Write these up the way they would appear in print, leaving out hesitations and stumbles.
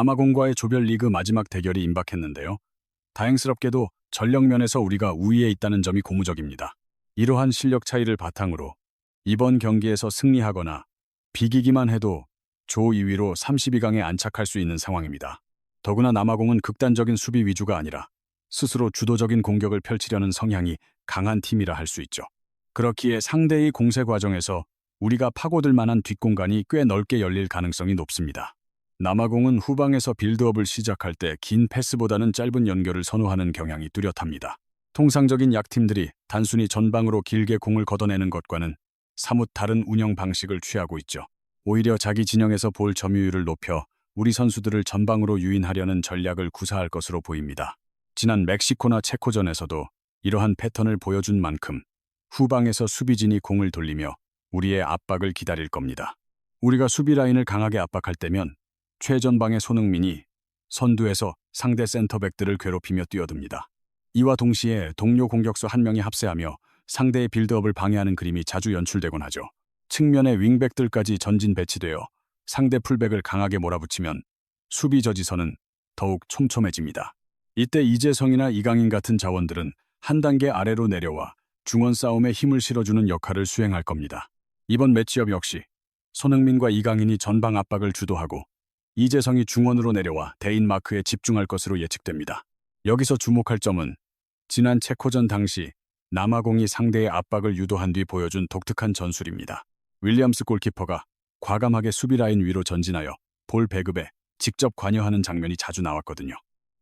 남아공과의 조별리그 마지막 대결이 임박했는데요. 다행스럽게도 전력면에서 우리가 우위에 있다는 점이 고무적입니다. 이러한 실력 차이를 바탕으로 이번 경기에서 승리하거나 비기기만 해도 조 2위로 32강에 안착할 수 있는 상황입니다. 더구나 남아공은 극단적인 수비 위주가 아니라 스스로 주도적인 공격을 펼치려는 성향이 강한 팀이라 할 수 있죠. 그렇기에 상대의 공세 과정에서 우리가 파고들 만한 뒷공간이 꽤 넓게 열릴 가능성이 높습니다. 남아공은 후방에서 빌드업을 시작할 때 긴 패스보다는 짧은 연결을 선호하는 경향이 뚜렷합니다. 통상적인 약팀들이 단순히 전방으로 길게 공을 걷어내는 것과는 사뭇 다른 운영 방식을 취하고 있죠. 오히려 자기 진영에서 볼 점유율을 높여 우리 선수들을 전방으로 유인하려는 전략을 구사할 것으로 보입니다. 지난 멕시코나 체코전에서도 이러한 패턴을 보여준 만큼 후방에서 수비진이 공을 돌리며 우리의 압박을 기다릴 겁니다. 우리가 수비 라인을 강하게 압박할 때면 최전방의 손흥민이 선두에서 상대 센터백들을 괴롭히며 뛰어듭니다. 이와 동시에 동료 공격수 한 명이 합세하며 상대의 빌드업을 방해하는 그림이 자주 연출되곤 하죠. 측면의 윙백들까지 전진 배치되어 상대 풀백을 강하게 몰아붙이면 수비 저지선은 더욱 촘촘해집니다. 이때 이재성이나 이강인 같은 자원들은 한 단계 아래로 내려와 중원 싸움에 힘을 실어주는 역할을 수행할 겁니다. 이번 매치업 역시 손흥민과 이강인이 전방 압박을 주도하고 이재성이 중원으로 내려와 대인 마크에 집중할 것으로 예측됩니다. 여기서 주목할 점은 지난 체코전 당시 남아공이 상대의 압박을 유도한 뒤 보여준 독특한 전술입니다. 윌리엄스 골키퍼가 과감하게 수비 라인 위로 전진하여 볼 배급에 직접 관여하는 장면이 자주 나왔거든요.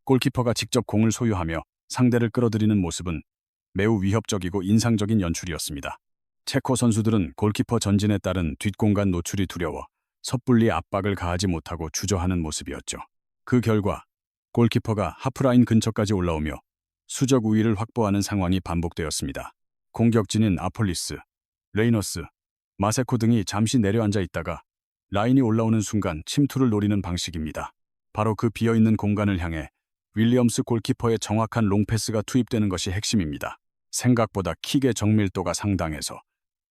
골키퍼가 직접 공을 소유하며 상대를 끌어들이는 모습은 매우 위협적이고 인상적인 연출이었습니다. 체코 선수들은 골키퍼 전진에 따른 뒷공간 노출이 두려워 섣불리 압박을 가하지 못하고 주저하는 모습이었죠. 그 결과 골키퍼가 하프라인 근처까지 올라오며 수적 우위를 확보하는 상황이 반복되었습니다. 공격진인 아폴리스, 레이너스, 마세코 등이 잠시 내려앉아 있다가 라인이 올라오는 순간 침투를 노리는 방식입니다. 바로 그 비어있는 공간을 향해 윌리엄스 골키퍼의 정확한 롱패스가 투입되는 것이 핵심입니다. 생각보다 킥의 정밀도가 상당해서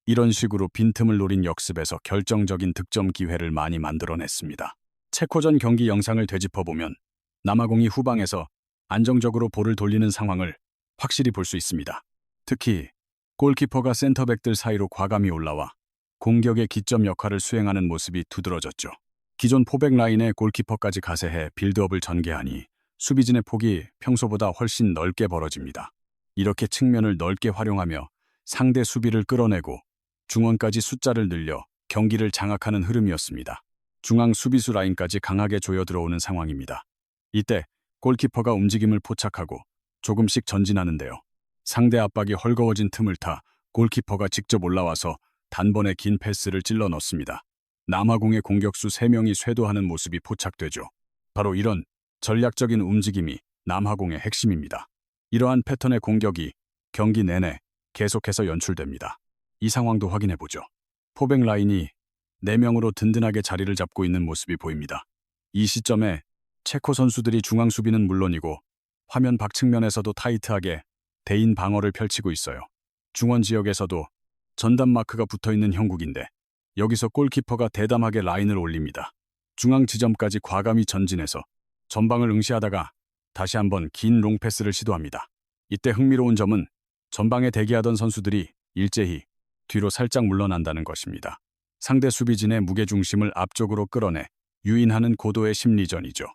이런 식으로 빈틈을 노린 역습에서 결정적인 득점 기회를 많이 만들어냈습니다. 체코전 경기 영상을 되짚어보면 남아공이 후방에서 안정적으로 볼을 돌리는 상황을 확실히 볼 수 있습니다. 특히 골키퍼가 센터백들 사이로 과감히 올라와 공격의 기점 역할을 수행하는 모습이 두드러졌죠. 기존 포백 라인에 골키퍼까지 가세해 빌드업을 전개하니 수비진의 폭이 평소보다 훨씬 넓게 벌어집니다. 이렇게 측면을 넓게 활용하며 상대 수비를 끌어내고 중원까지 숫자를 늘려 경기를 장악하는 흐름이었습니다. 중앙 수비수 라인까지 강하게 조여 들어오는 상황입니다. 이때 골키퍼가 움직임을 포착하고 조금씩 전진하는데요. 상대 압박이 헐거워진 틈을 타 골키퍼가 직접 올라와서 단번에 긴 패스를 찔러 넣습니다. 남아공의 공격수 3명이 쇄도하는 모습이 포착되죠. 바로 이런 전략적인 움직임이 남아공의 핵심입니다. 이러한 패턴의 공격이 경기 내내 계속해서 연출됩니다. 이 상황도 확인해보죠. 포백 라인이 4명으로 든든하게 자리를 잡고 있는 모습이 보입니다. 이 시점에 체코 선수들이 중앙 수비는 물론이고 화면 박측면에서도 타이트하게 대인 방어를 펼치고 있어요. 중원 지역에서도 전담 마크가 붙어있는 형국인데 여기서 골키퍼가 대담하게 라인을 올립니다. 중앙 지점까지 과감히 전진해서 전방을 응시하다가 다시 한번 긴 롱패스를 시도합니다. 이때 흥미로운 점은 전방에 대기하던 선수들이 일제히 뒤로 살짝 물러난다는 것입니다. 상대 수비진의 무게중심을 앞쪽으로 끌어내 유인하는 고도의 심리전이죠.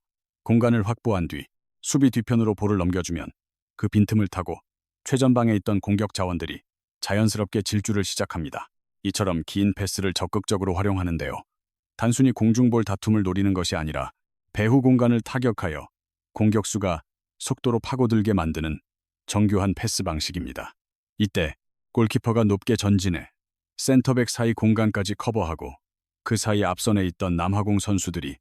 공간을 확보한 뒤 수비 뒤편으로 볼을 넘겨주면 그 빈틈을 타고 최전방에 있던 공격 자원들이 자연스럽게 질주를 시작합니다. 이처럼 긴 패스를 적극적으로 활용하는데요. 단순히 공중볼 다툼을 노리는 것이 아니라 배후 공간을 타격하여 공격수가 속도로 파고들게 만드는 정교한 패스 방식입니다. 이때 골키퍼가 높게 전진해 센터백 사이 공간까지 커버하고 그 사이 앞선에 있던 남아공 선수들이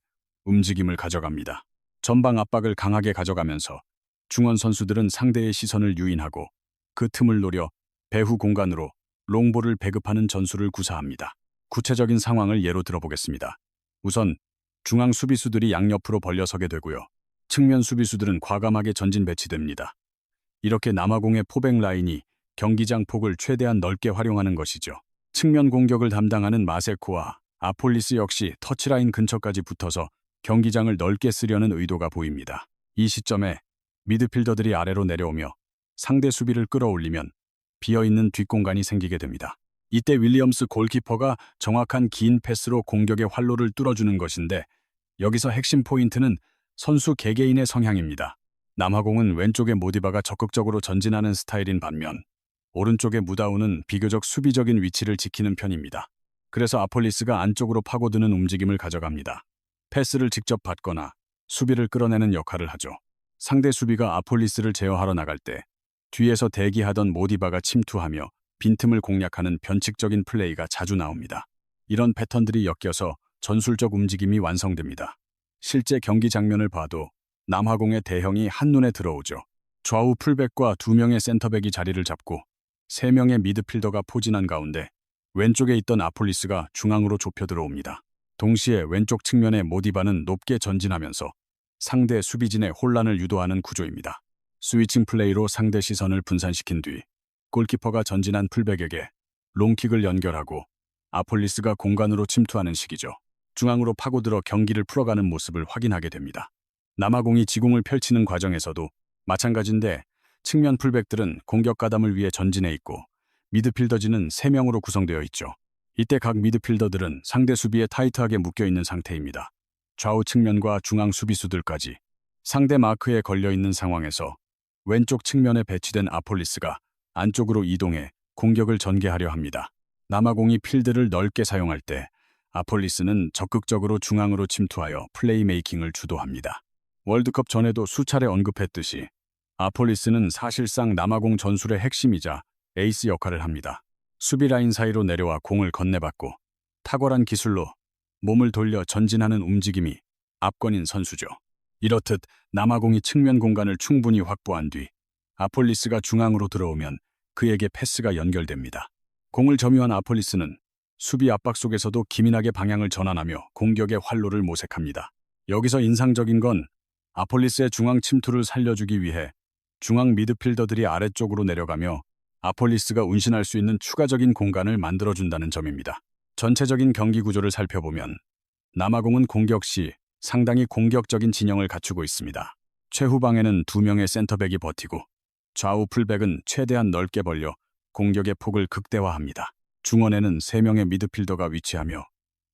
움직임을 가져갑니다. 전방 압박을 강하게 가져가면서 중원 선수들은 상대의 시선을 유인하고 그 틈을 노려 배후 공간으로 롱볼을 배급하는 전술을 구사합니다. 구체적인 상황을 예로 들어보겠습니다. 우선 중앙 수비수들이 양옆으로 벌려서게 되고요. 측면 수비수들은 과감하게 전진 배치됩니다. 이렇게 남아공의 포백 라인이 경기장 폭을 최대한 넓게 활용하는 것이죠. 측면 공격을 담당하는 마세코와 아폴리스 역시 터치라인 근처까지 붙어서 경기장을 넓게 쓰려는 의도가 보입니다. 이 시점에 미드필더들이 아래로 내려오며 상대 수비를 끌어올리면 비어있는 뒷공간이 생기게 됩니다. 이때 윌리엄스 골키퍼가 정확한 긴 패스로 공격의 활로를 뚫어주는 것인데, 여기서 핵심 포인트는 선수 개개인의 성향입니다. 남아공은 왼쪽에 모디바가 적극적으로 전진하는 스타일인 반면 오른쪽에 무다우는 비교적 수비적인 위치를 지키는 편입니다. 그래서 아폴리스가 안쪽으로 파고드는 움직임을 가져갑니다. 패스를 직접 받거나 수비를 끌어내는 역할을 하죠. 상대 수비가 아폴리스를 제어하러 나갈 때 뒤에서 대기하던 모디바가 침투하며 빈틈을 공략하는 변칙적인 플레이가 자주 나옵니다. 이런 패턴들이 엮여서 전술적 움직임이 완성됩니다. 실제 경기 장면을 봐도 남아공의 대형이 한눈에 들어오죠. 좌우 풀백과 2명의 센터백이 자리를 잡고 3명의 미드필더가 포진한 가운데 왼쪽에 있던 아폴리스가 중앙으로 좁혀 들어옵니다. 동시에 왼쪽 측면의 모디바는 높게 전진하면서 상대 수비진의 혼란을 유도하는 구조입니다. 스위칭 플레이로 상대 시선을 분산시킨 뒤 골키퍼가 전진한 풀백에게 롱킥을 연결하고 아폴리스가 공간으로 침투하는 시기죠. 중앙으로 파고들어 경기를 풀어가는 모습을 확인하게 됩니다. 남아공이 지공을 펼치는 과정에서도 마찬가지인데, 측면 풀백들은 공격 가담을 위해 전진해 있고 미드필더진은 3명으로 구성되어 있죠. 이때 각 미드필더들은 상대 수비에 타이트하게 묶여있는 상태입니다. 좌우 측면과 중앙 수비수들까지 상대 마크에 걸려있는 상황에서 왼쪽 측면에 배치된 아폴리스가 안쪽으로 이동해 공격을 전개하려 합니다. 남아공이 필드를 넓게 사용할 때 아폴리스는 적극적으로 중앙으로 침투하여 플레이메이킹을 주도합니다. 월드컵 전에도 수차례 언급했듯이 아폴리스는 사실상 남아공 전술의 핵심이자 에이스 역할을 합니다. 수비 라인 사이로 내려와 공을 건네받고 탁월한 기술로 몸을 돌려 전진하는 움직임이 압권인 선수죠. 이렇듯 남아공이 측면 공간을 충분히 확보한 뒤 아폴리스가 중앙으로 들어오면 그에게 패스가 연결됩니다. 공을 점유한 아폴리스는 수비 압박 속에서도 기민하게 방향을 전환하며 공격의 활로를 모색합니다. 여기서 인상적인 건 아폴리스의 중앙 침투를 살려주기 위해 중앙 미드필더들이 아래쪽으로 내려가며 아폴리스가 운신할 수 있는 추가적인 공간을 만들어준다는 점입니다. 전체적인 경기 구조를 살펴보면 남아공은 공격 시 상당히 공격적인 진영을 갖추고 있습니다. 최후방에는 2명의 센터백이 버티고 좌우 풀백은 최대한 넓게 벌려 공격의 폭을 극대화합니다. 중원에는 3명의 미드필더가 위치하며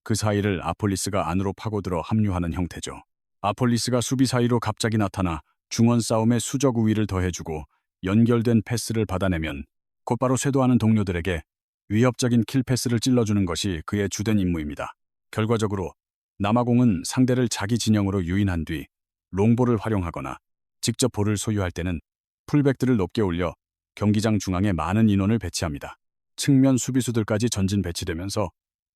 그 사이를 아폴리스가 안으로 파고들어 합류하는 형태죠. 아폴리스가 수비 사이로 갑자기 나타나 중원 싸움에 수적 우위를 더해주고 연결된 패스를 받아내면 곧바로 쇄도하는 동료들에게 위협적인 킬패스를 찔러주는 것이 그의 주된 임무입니다. 결과적으로 남아공은 상대를 자기 진영으로 유인한 뒤 롱볼을 활용하거나 직접 볼을 소유할 때는 풀백들을 높게 올려 경기장 중앙에 많은 인원을 배치합니다. 측면 수비수들까지 전진 배치되면서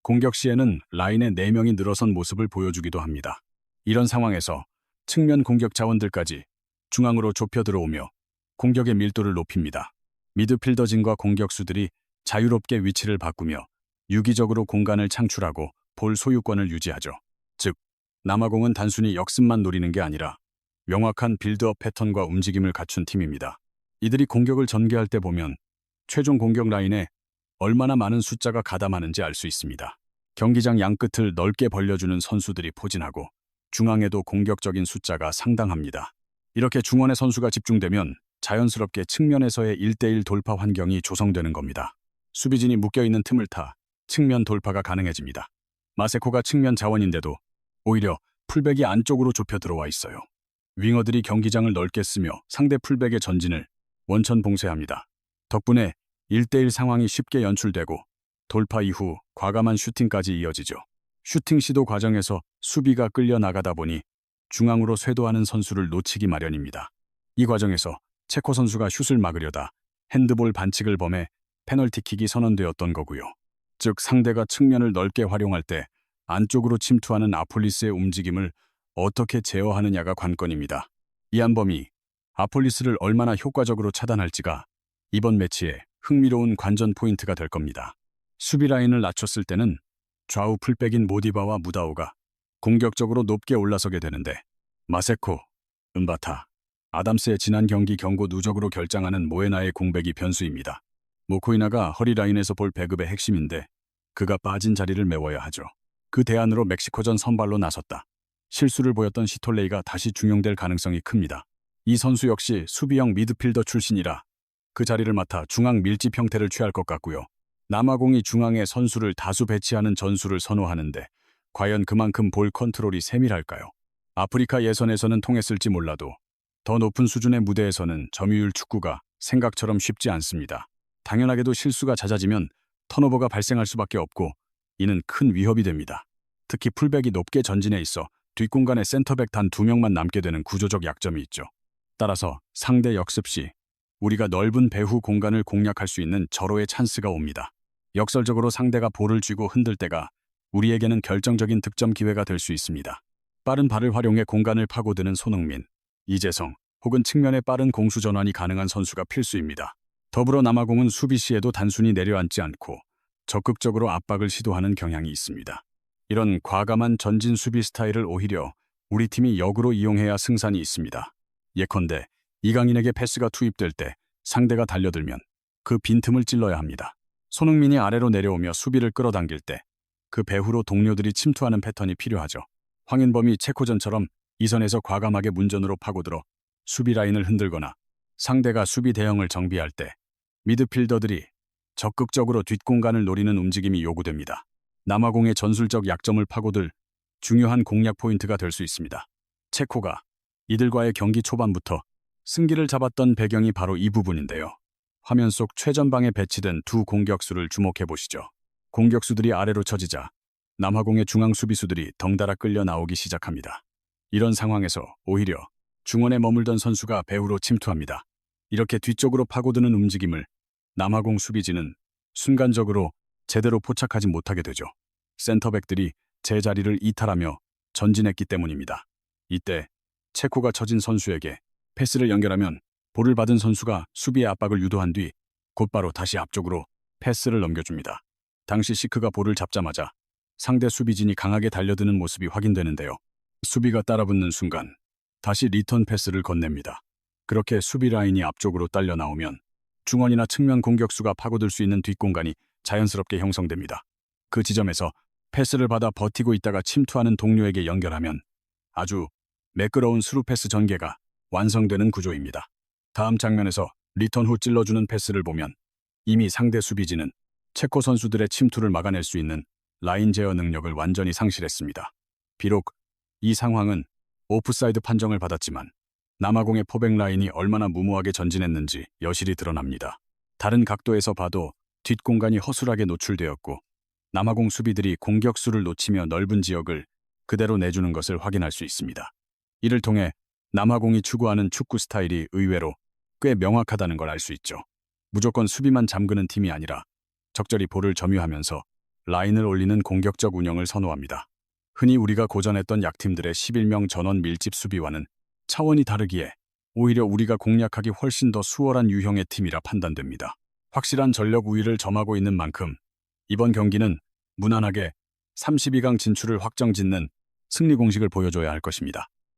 공격 시에는 라인에 4명이 늘어선 모습을 보여주기도 합니다. 이런 상황에서 측면 공격 자원들까지 중앙으로 좁혀 들어오며 공격의 밀도를 높입니다. 미드필더진과 공격수들이 자유롭게 위치를 바꾸며 유기적으로 공간을 창출하고 볼 소유권을 유지하죠. 즉, 남아공은 단순히 역습만 노리는 게 아니라 명확한 빌드업 패턴과 움직임을 갖춘 팀입니다. 이들이 공격을 전개할 때 보면 최종 공격 라인에 얼마나 많은 숫자가 가담하는지 알 수 있습니다. 경기장 양끝을 넓게 벌려주는 선수들이 포진하고 중앙에도 공격적인 숫자가 상당합니다. 이렇게 중원의 선수가 집중되면 자연스럽게 측면에서의 1대1 돌파 환경이 조성되는 겁니다. 수비진이 묶여있는 틈을 타 측면 돌파가 가능해집니다. 마세코가 측면 자원인데도 오히려 풀백이 안쪽으로 좁혀 들어와 있어요. 윙어들이 경기장을 넓게 쓰며 상대 풀백의 전진을 원천 봉쇄합니다. 덕분에 1대1 상황이 쉽게 연출되고 돌파 이후 과감한 슈팅까지 이어지죠. 슈팅 시도 과정에서 수비가 끌려 나가다 보니 중앙으로 쇄도하는 선수를 놓치기 마련입니다. 이 과정에서 체코 선수가 슛을 막으려다 핸드볼 반칙을 범해 페널티킥이 선언되었던 거고요. 즉 상대가 측면을 넓게 활용할 때 안쪽으로 침투하는 아폴리스의 움직임을 어떻게 제어하느냐가 관건입니다. 이한범이 아폴리스를 얼마나 효과적으로 차단할지가 이번 매치의 흥미로운 관전 포인트가 될 겁니다. 수비 라인을 낮췄을 때는 좌우 풀백인 모디바와 무다오가 공격적으로 높게 올라서게 되는데 마세코, 은바타, 아담스의 지난 경기 경고 누적으로 결장하는 모에나의 공백이 변수입니다. 모코이나가 허리 라인에서 볼 배급의 핵심인데 그가 빠진 자리를 메워야 하죠. 그 대안으로 멕시코전 선발로 나섰다. 실수를 보였던 시톨레이가 다시 중용될 가능성이 큽니다. 이 선수 역시 수비형 미드필더 출신이라 그 자리를 맡아 중앙 밀집 형태를 취할 것 같고요. 남아공이 중앙에 선수를 다수 배치하는 전술을 선호하는데 과연 그만큼 볼 컨트롤이 세밀할까요? 아프리카 예선에서는 통했을지 몰라도 더 높은 수준의 무대에서는 점유율 축구가 생각처럼 쉽지 않습니다. 당연하게도 실수가 잦아지면 턴오버가 발생할 수밖에 없고 이는 큰 위협이 됩니다. 특히 풀백이 높게 전진해 있어 뒷공간에 센터백 단 2명만 남게 되는 구조적 약점이 있죠. 따라서 상대 역습 시 우리가 넓은 배후 공간을 공략할 수 있는 절호의 찬스가 옵니다. 역설적으로 상대가 볼을 쥐고 흔들 때가 우리에게는 결정적인 득점 기회가 될 수 있습니다. 빠른 발을 활용해 공간을 파고드는 손흥민, 이재성 혹은 측면에 빠른 공수 전환이 가능한 선수가 필수입니다. 더불어 남아공은 수비 시에도 단순히 내려앉지 않고 적극적으로 압박을 시도하는 경향이 있습니다. 이런 과감한 전진 수비 스타일을 오히려 우리 팀이 역으로 이용해야 승산이 있습니다. 예컨대 이강인에게 패스가 투입될 때 상대가 달려들면 그 빈틈을 찔러야 합니다. 손흥민이 아래로 내려오며 수비를 끌어당길 때 그 배후로 동료들이 침투하는 패턴이 필요하죠. 황인범이 체코전처럼 이 선에서 과감하게 문전으로 파고들어 수비 라인을 흔들거나 상대가 수비 대형을 정비할 때 미드필더들이 적극적으로 뒷공간을 노리는 움직임이 요구됩니다. 남아공의 전술적 약점을 파고들 중요한 공략 포인트가 될 수 있습니다. 체코가 이들과의 경기 초반부터 승기를 잡았던 배경이 바로 이 부분인데요. 화면 속 최전방에 배치된 두 공격수를 주목해 보시죠. 공격수들이 아래로 처지자 남아공의 중앙 수비수들이 덩달아 끌려 나오기 시작합니다. 이런 상황에서 오히려 중원에 머물던 선수가 배후로 침투합니다. 이렇게 뒤쪽으로 파고드는 움직임을 남아공 수비진은 순간적으로 제대로 포착하지 못하게 되죠. 센터백들이 제자리를 이탈하며 전진했기 때문입니다. 이때 체코가 처진 선수에게 패스를 연결하면 볼을 받은 선수가 수비의 압박을 유도한 뒤 곧바로 다시 앞쪽으로 패스를 넘겨줍니다. 당시 시크가 볼을 잡자마자 상대 수비진이 강하게 달려드는 모습이 확인되는데요. 수비가 따라붙는 순간 다시 리턴 패스를 건넵니다. 그렇게 수비 라인이 앞쪽으로 딸려 나오면 중원이나 측면 공격수가 파고들 수 있는 뒷공간이 자연스럽게 형성됩니다. 그 지점에서 패스를 받아 버티고 있다가 침투하는 동료에게 연결하면 아주 매끄러운 스루 패스 전개가 완성되는 구조입니다. 다음 장면에서 리턴 후 찔러주는 패스를 보면 이미 상대 수비진은 체코 선수들의 침투를 막아낼 수 있는 라인 제어 능력을 완전히 상실했습니다. 비록 이 상황은 오프사이드 판정을 받았지만 남아공의 포백 라인이 얼마나 무모하게 전진했는지 여실히 드러납니다. 다른 각도에서 봐도 뒷공간이 허술하게 노출되었고 남아공 수비들이 공격수를 놓치며 넓은 지역을 그대로 내주는 것을 확인할 수 있습니다. 이를 통해 남아공이 추구하는 축구 스타일이 의외로 꽤 명확하다는 걸 알 수 있죠. 무조건 수비만 잠그는 팀이 아니라 적절히 볼을 점유하면서 라인을 올리는 공격적 운영을 선호합니다. 흔히 우리가 고전했던 약팀들의 11명 전원 밀집 수비와는 차원이 다르기에 오히려 우리가 공략하기 훨씬 더 수월한 유형의 팀이라 판단됩니다. 확실한 전력 우위를 점하고 있는 만큼 이번 경기는 무난하게 32강 진출을 확정짓는 승리 공식을 보여줘야 할 것입니다.